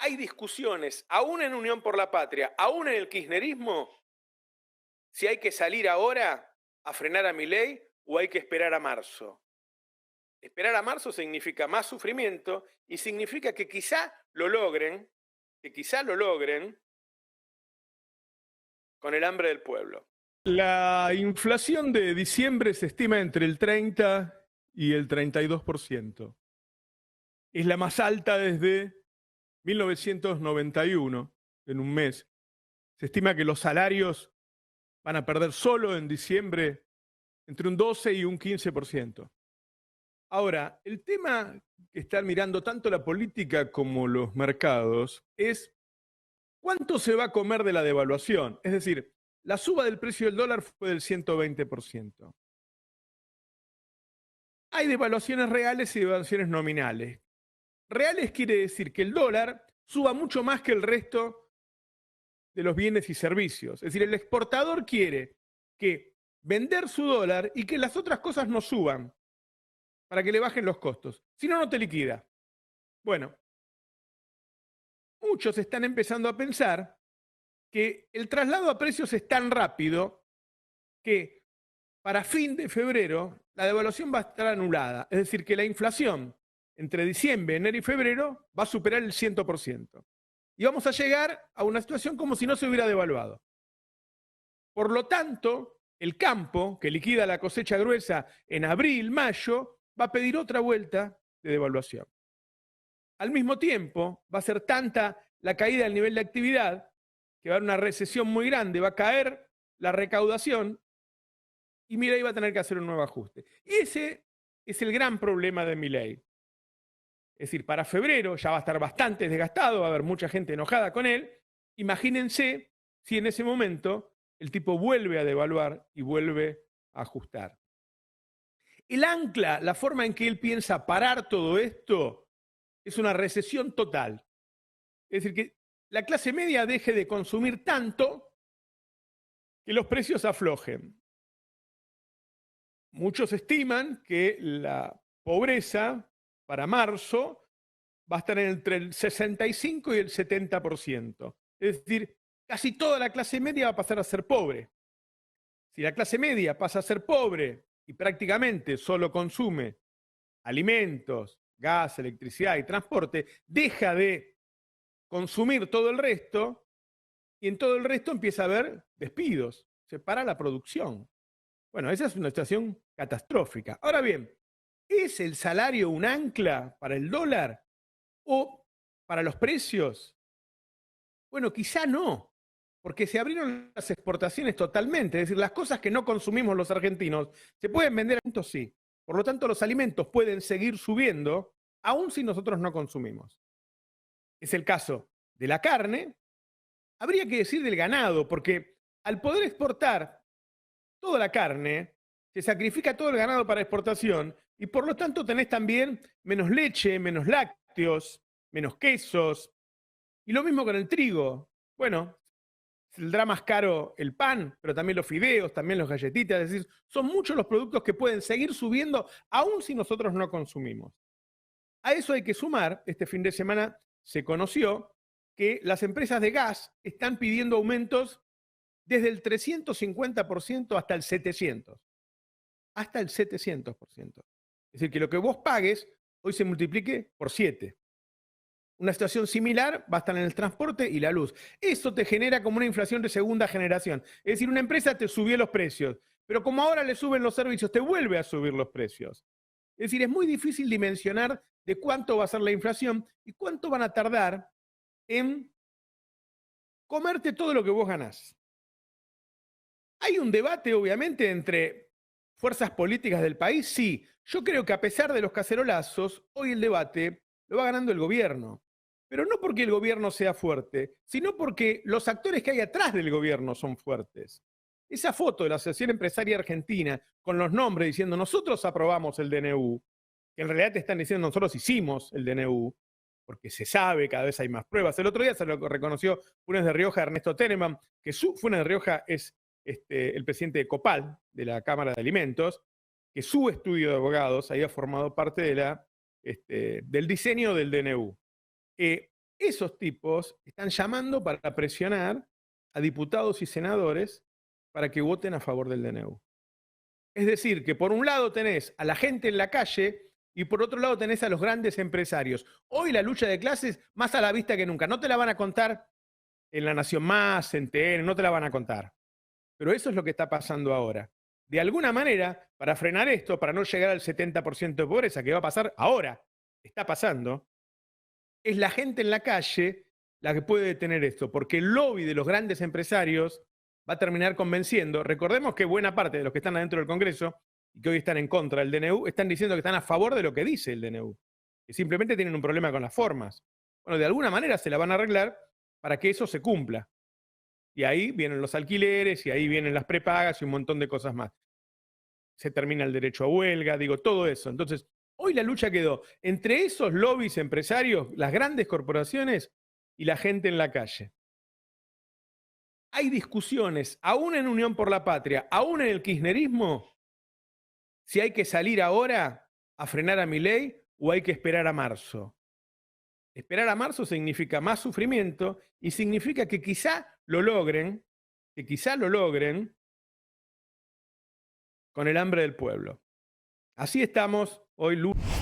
hay discusiones, aún en Unión por la Patria, aún en el kirchnerismo, si hay que salir ahora a frenar a Milei o hay que esperar a marzo. Esperar a marzo significa más sufrimiento y significa que quizá lo logren con el hambre del pueblo. La inflación de diciembre se estima entre el 30 y el 32%. Es la más alta desde 1991, en un mes. Se estima que los salarios van a perder solo en diciembre entre un 12 y un 15%. Ahora, el tema que están mirando tanto la política como los mercados es cuánto se va a comer de la devaluación. Es decir, la suba del precio del dólar fue del 120%. Hay devaluaciones reales y devaluaciones nominales. Reales quiere decir que el dólar suba mucho más que el resto de los bienes y servicios. Es decir, el exportador quiere que vender su dólar y que las otras cosas no suban para que le bajen los costos. Si no, no te liquida. Bueno, muchos están empezando a pensar que el traslado a precios es tan rápido que para fin de febrero la devaluación va a estar anulada. Es decir, que la inflación entre diciembre, enero y febrero va a superar el 100%. Y vamos a llegar a una situación como si no se hubiera devaluado. Por lo tanto, el campo, que liquida la cosecha gruesa en abril, mayo, va a pedir otra vuelta de devaluación. Al mismo tiempo, va a ser tanta la caída del nivel de actividad que va a haber una recesión muy grande, va a caer la recaudación y Milei va a tener que hacer un nuevo ajuste. Y ese es el gran problema de Milei. Es decir, para febrero ya va a estar bastante desgastado, va a haber mucha gente enojada con él. Imagínense si en ese momento el tipo vuelve a devaluar y vuelve a ajustar. El ancla, la forma en que él piensa parar todo esto, es una recesión total. Es decir, que la clase media deje de consumir tanto que los precios aflojen. Muchos estiman que la pobreza para marzo va a estar entre el 65 y el 70%. Es decir, casi toda la clase media va a pasar a ser pobre. Si la clase media pasa a ser pobre y prácticamente solo consume alimentos, gas, electricidad y transporte, deja de consumir todo el resto y en todo el resto empieza a haber despidos, se para la producción. Bueno, esa es una situación catastrófica. Ahora bien, ¿es el salario un ancla para el dólar o para los precios? Bueno, quizá no, porque se abrieron las exportaciones totalmente, es decir, las cosas que no consumimos los argentinos se pueden vender a punto sí. Por lo tanto, los alimentos pueden seguir subiendo aun si nosotros no consumimos. Es el caso de la carne, habría que decir del ganado, porque al poder exportar toda la carne, se sacrifica todo el ganado para exportación y por lo tanto tenés también menos leche, menos lácteos, menos quesos. Y lo mismo con el trigo. Bueno, saldrá más caro el pan, pero también los fideos, también las galletitas. Es decir, son muchos los productos que pueden seguir subiendo aun si nosotros no consumimos. A eso hay que sumar, este fin de semana se conoció que las empresas de gas están pidiendo aumentos desde el 350% hasta el 700%. Hasta el 700%. Es decir, que lo que vos pagues hoy se multiplique por 7. Una situación similar va a estar en el transporte y la luz. Eso te genera como una inflación de segunda generación. Es decir, una empresa te subió los precios, pero como ahora le suben los servicios, te vuelve a subir los precios. Es decir, es muy difícil dimensionar de cuánto va a ser la inflación y cuánto van a tardar en comerte todo lo que vos ganás. Hay un debate, obviamente, entre fuerzas políticas del país, sí. Yo creo que a pesar de los cacerolazos, hoy el debate lo va ganando el gobierno. Pero no porque el gobierno sea fuerte, sino porque los actores que hay atrás del gobierno son fuertes. Esa foto de la Asociación Empresaria Argentina con los nombres diciendo nosotros aprobamos el DNU, que en realidad te están diciendo nosotros hicimos el DNU, porque se sabe, cada vez hay más pruebas. El otro día se lo reconoció Funes de Rioja, Ernesto Teneman, que Funes de Rioja es el presidente de Copal, de la Cámara de Alimentos, que su estudio de abogados había formado parte de del diseño del DNU. esos tipos están llamando para presionar a diputados y senadores para que voten a favor del DNU. Es decir, que por un lado tenés a la gente en la calle y por otro lado tenés a los grandes empresarios. Hoy la lucha de clases más a la vista que nunca. No te la van a contar en La Nación Más, en TN, no te la van a contar. Pero eso es lo que está pasando ahora. De alguna manera, para frenar esto, para no llegar al 70% de pobreza, que va a pasar ahora, está pasando, es la gente en la calle la que puede detener esto, porque el lobby de los grandes empresarios va a terminar convenciendo. Recordemos que buena parte de los que están adentro del Congreso y que hoy están en contra del DNU, están diciendo que están a favor de lo que dice el DNU, que simplemente tienen un problema con las formas. Bueno, de alguna manera se la van a arreglar para que eso se cumpla. Y ahí vienen los alquileres, y ahí vienen las prepagas y un montón de cosas más. Se termina el derecho a huelga, digo, todo eso. Entonces, hoy la lucha quedó entre esos lobbies empresarios, las grandes corporaciones y la gente en la calle. Hay discusiones, aún en Unión por la Patria, aún en el kirchnerismo, si hay que salir ahora a frenar a Milei o hay que esperar a marzo. Esperar a marzo significa más sufrimiento y significa que quizá lo logren, con el hambre del pueblo. Así estamos hoy, lunes.